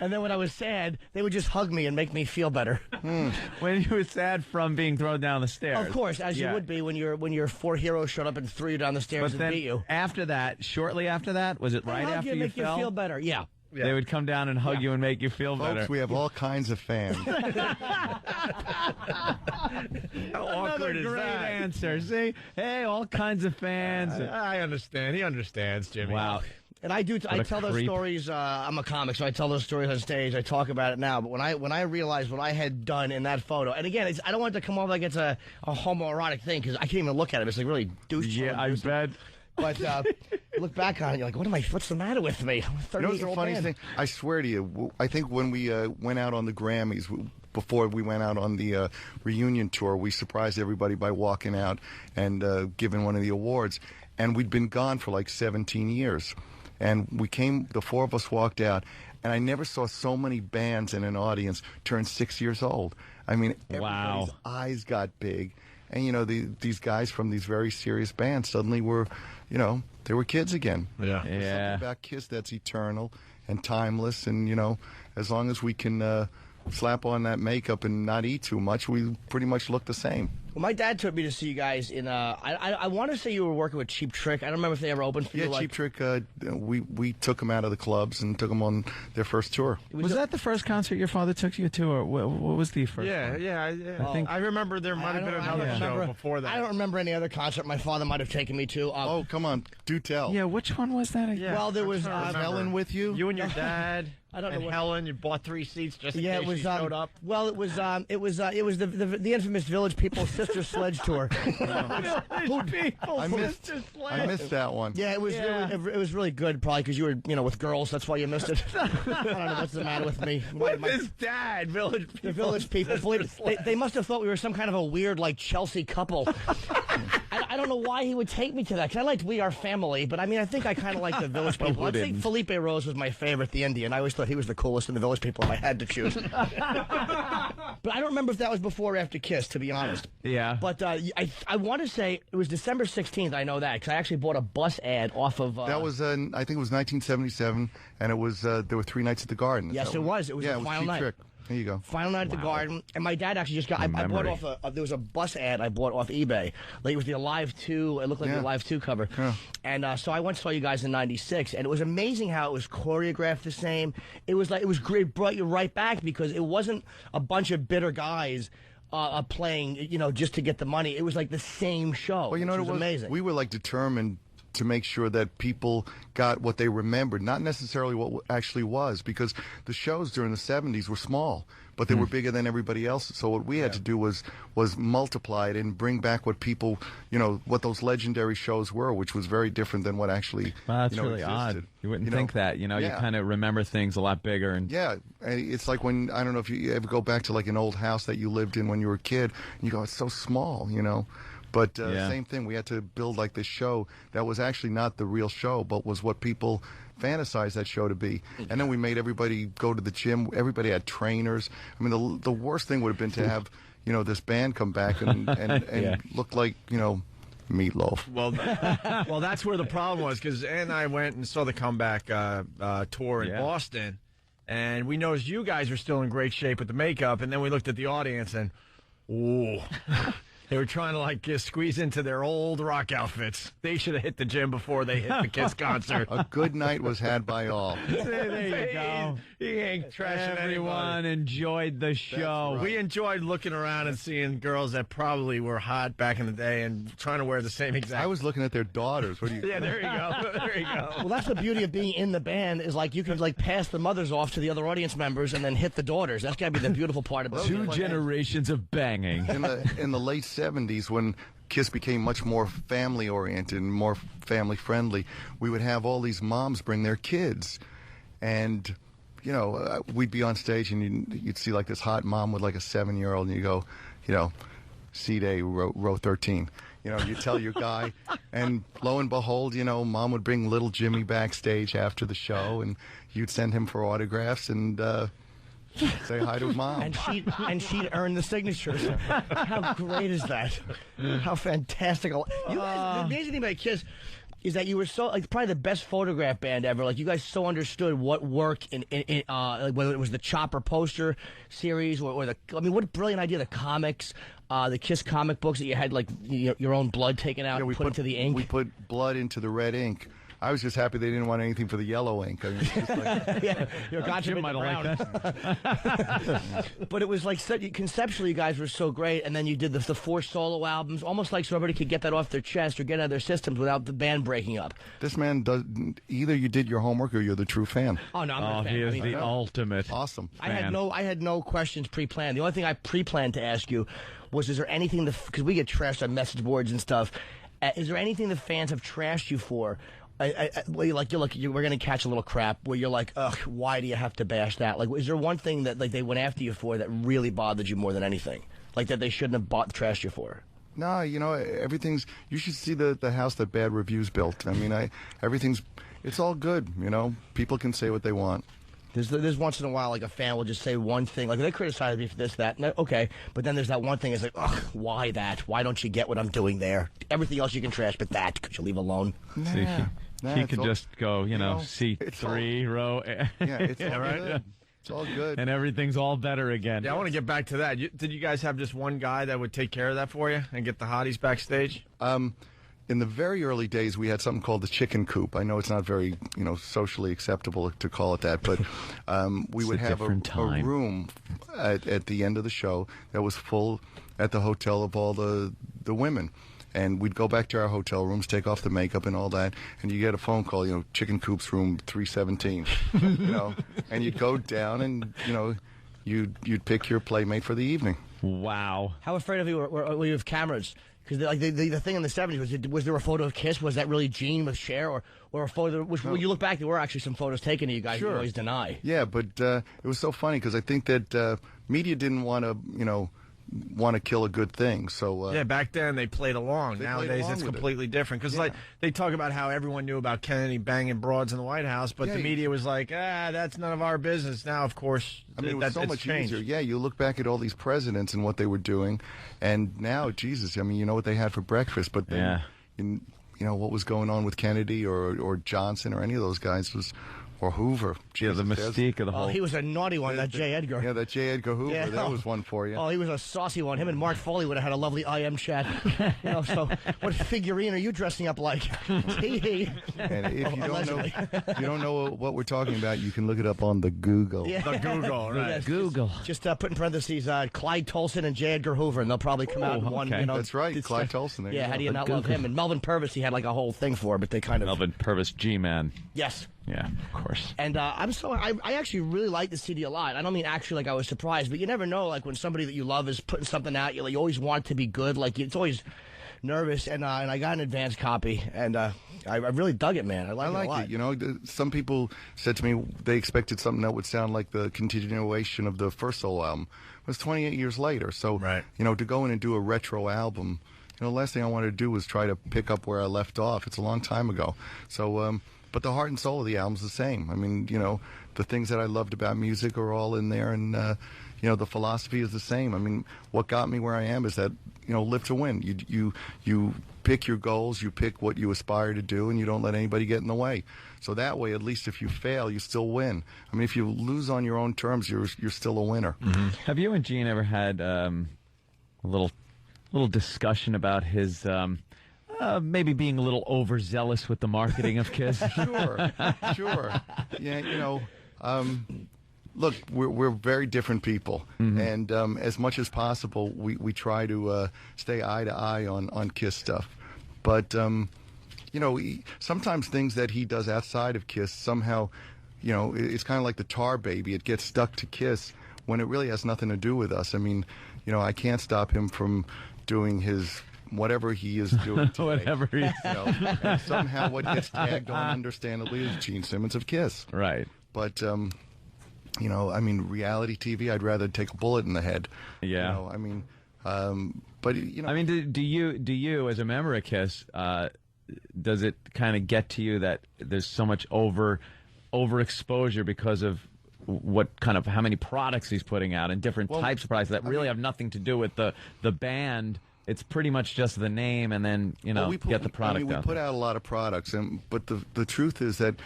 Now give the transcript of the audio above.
And then when I was sad, they would just hug me and make me feel better. When you were sad from being thrown down the stairs. Of course, as you would be when your 4 heroes showed up and threw you down the stairs and beat you. After that, shortly after that, was it right after you make fell? You feel better, yeah. They would come down and hug you and make you feel better. Folks, we have all kinds of fans. How awkward is that? Great answer. See? Hey, all kinds of fans. I understand. He understands, Jimmy. Wow. And I tell those stories. I'm a comic, so I tell those stories on stage. I talk about it now. But when I realized what I had done in that photo, and again, I don't want it to come off like it's a homoerotic thing, because I can't even look at it. It's like really douche. Yeah, I bet. But you look back on it, you're like, what's the matter with me? I'm a 38-year-old You know what's the funniest thing? I swear to you, I think when we went out on the Grammys, before we went out on the reunion tour, we surprised everybody by walking out and giving one of the awards. And we'd been gone for like 17 years. And we came, the four of us walked out, and I never saw so many bands in an audience turn 6 years old. I mean, everybody's eyes got big. And, you know, these guys from these very serious bands suddenly were, you know, they were kids again. Yeah. There's something about Kiss that's eternal and timeless. And, you know, as long as we can slap on that makeup and not eat too much, we pretty much look the same. Well, my dad took me to see you guys in, I want to say you were working with Cheap Trick. I don't remember if they ever opened for you. Yeah, Cheap Trick, we took them out of the clubs and took them on their first tour. Was that the first concert your father took you to, or what was the first one? Yeah. I remember there might have been another show before that. I don't remember any other concert my father might have taken me to. Oh, come on. Do tell. Yeah, which one was that again? Yeah, well, there was Helen with you. You and your dad. I don't know what Helen, you bought 3 seats just in case she showed up. Well, it was the infamous Village People Sister Sledge Tour. I missed that one. Yeah, it was really good, probably because you were with girls. That's why you missed it. I don't know what's the matter with me. With his dad, Village People. The Village People. They must have thought we were some kind of a weird like Chelsea couple. I don't know why he would take me to that, because I liked We Are Family, but I mean, I think I kind of like the Village People. I think Felipe Rose was my favorite, the Indian. I always thought he was the coolest in the Village People if I had to choose. But I don't remember if that was before or after Kiss, to be honest. Yeah. But I want to say it was December 16th, I know that, because I actually bought a bus ad off of... that was, I think it was 1977, and it was, there were 3 nights at the Garden. Yes, it was. It was the final night. Trick. There you go. Final night at the Garden, and my dad actually just got. I bought off there was a bus ad I bought off eBay. Like it was the Alive 2. It looked like the Alive 2 cover. Yeah. And so I went and saw you guys in '96, and it was amazing how it was choreographed the same. It was great. It brought you right back because it wasn't a bunch of bitter guys playing, just to get the money. It was like the same show. Well, you know what it was amazing. We were like determined to make sure that people got what they remembered, not necessarily what actually was, because the shows during the 70s were small, but they were bigger than everybody else. So what we had to do was multiply it and bring back what people, what those legendary shows were, which was very different than what actually that's really existed. Odd. You wouldn't think that, you kind of remember things a lot bigger. And yeah, it's like when, I don't know if you ever go back to like an old house that you lived in when you were a kid, and you go, it's so small, But same thing, we had to build like this show that was actually not the real show, but was what people fantasized that show to be. And then we made everybody go to the gym. Everybody had trainers. I mean, the worst thing would have been to have, this band come back and look like, Meatloaf. Well, that's where the problem was, because Ann and I went and saw the comeback tour in Boston, and we noticed you guys were still in great shape with the makeup, and then we looked at the audience and, ooh. They were trying to squeeze into their old rock outfits. They should have hit the gym before they hit the Kiss concert. A good night was had by all. There you go. He ain't trashing Everyone enjoyed the show. Right. We enjoyed looking around and seeing girls that probably were hot back in the day and trying to wear the same exact. I was looking at their daughters. What do you? Yeah, there you go. There you go. Well, that's the beauty of being in the band is you can pass the mothers off to the other audience members and then hit the daughters. That's got to be the beautiful part about it. 2 generations of banging. In the late 70s, when Kiss became much more family-oriented and more family-friendly, we would have all these moms bring their kids. And, we'd be on stage and you'd see this hot mom with a 7-year-old, and you go, seat A, row 13. You tell your guy, and lo and behold, mom would bring little Jimmy backstage after the show, and you'd send him for autographs and say hi to mom. And she'd earn the signatures. How great is that? How fantastical. The amazing thing about Kiss, is that you were so like probably the best photograph band ever. Like you guys so understood what worked in like whether it was the Chopper poster series or the what a brilliant idea, the comics, the Kiss comic books that you had like your own blood taken out and put into the ink. We put blood into the red ink. I was just happy they didn't want anything for the yellow ink. I mean, it's just like, yeah, Jim might have liked that. But it was like conceptually, you guys were so great, and then you did the 4 solo albums, almost like so everybody could get that off their chest or get out of their systems without the band breaking up. This man does either you did your homework or you're the true fan. Oh no, I'm a fan. He is the ultimate. Awesome. Fan. I had no questions pre-planned. The only thing I pre-planned to ask you was, is there anything because we get trashed on message boards and stuff? Is there anything the fans have trashed you for? Where we're going to catch a little crap where you're like, ugh, why do you have to bash that? Like, is there one thing that like they went after you for that really bothered you more than anything? Like that they shouldn't have trashed you for? No, everything's. You should see the house that Bad Reviews built. I mean, it's all good. People can say what they want. There's once in a while like a fan will just say one thing, like they criticize me for this, that, and okay, but then there's that one thing. It's like, ugh, why that? Why don't you get what I'm doing there? Everything else you can trash, but that could you leave alone? He could just go, C3 row. Yeah, it's all right. good. It's all good. And everything's all better again. Yeah, I want to get back to that. Did you guys have just one guy that would take care of that for you and get the hotties backstage? In the very early days, we had something called the chicken coop. I know it's not very, socially acceptable to call it that, but we would have a room at the end of the show that was full at the hotel of all the women. And we'd go back to our hotel rooms, take off the makeup and all that, and you get a phone call, chicken coop's room 317, and you'd go down and, you'd pick your playmate for the evening. Wow. How afraid of you were you of cameras? Because the thing in the 70s was there a photo of Kiss? Was that really Gene with Cher, or a photo? Which when you look back, there were actually some photos taken of you guys. Sure. You always deny. Yeah, but it was so funny because I think that media didn't want to kill a good thing. So yeah, back then they played along. Nowadays it's completely different because like they talk about how everyone knew about Kennedy banging broads in the White House, but the media was like, that's none of our business. Now, of course, it was so much easier. Yeah, you look back at all these presidents and what they were doing, and now, Jesus, you know what they had for breakfast, but then, what was going on with Kennedy or Johnson or any of those guys or Hoover. Jesus, the mystique of the whole. Oh, he was a naughty one, that J. Edgar. Yeah, that J. Edgar Hoover. Yeah. That was one for you. Oh, he was a saucy one. Him and Mark Foley would have had a lovely IM chat. So what figurine are you dressing up like? And if you don't know what we're talking about, you can look it up on the Google. Yeah. The Google, right? Yes, Google. Just put in parentheses Clyde Tolson and J. Edgar Hoover, and they'll probably come out in one. That's right, Clyde Tolson. Yeah, how do you not love him? And Melvin Purvis, he had like a whole thing for, but they kind of. Melvin Purvis, G-Man. Yes. Yeah, of course. And I actually really like the CD a lot. I don't mean actually like I was surprised, but you never know, like when somebody that you love is putting something out, you always want it to be good. Like it's always nervous, and I got an advanced copy, and I really dug it, man. I like it a lot. Some people said to me they expected something that would sound like the continuation of the first solo album. It was 28 years later, so to go in and do a retro album, the last thing I wanted to do was try to pick up where I left off. It's a long time ago, so. But the heart and soul of the album's the same. I mean, the things that I loved about music are all in there, and the philosophy is the same. I mean, what got me where I am is that live to win. You pick your goals, you pick what you aspire to do, and you don't let anybody get in the way. So that way, at least if you fail, you still win. I mean, if you lose on your own terms, you're still a winner. Mm-hmm. Have you and Gene ever had a little discussion about his? Maybe being a little overzealous with the marketing of Kiss. Sure. Yeah, look, we're very different people, and as much as possible, we try to stay eye to eye on Kiss stuff. But sometimes things that he does outside of Kiss somehow, it's kind of like the Tar Baby. It gets stuck to Kiss when it really has nothing to do with us. I mean, I can't stop him from doing his. Whatever he is doing today. Whatever he is. And somehow what gets tagged on, understandably, is Gene Simmons of Kiss. Right. But, I mean, reality TV, I'd rather take a bullet in the head. Yeah. I mean, I mean, do you, as a member of Kiss, does it kind of get to you that there's so much overexposure because of how many products he's putting out and different types of products that really have nothing to do with the band it's pretty much just the name, and then get the product out. We put out a lot of products, but the truth is that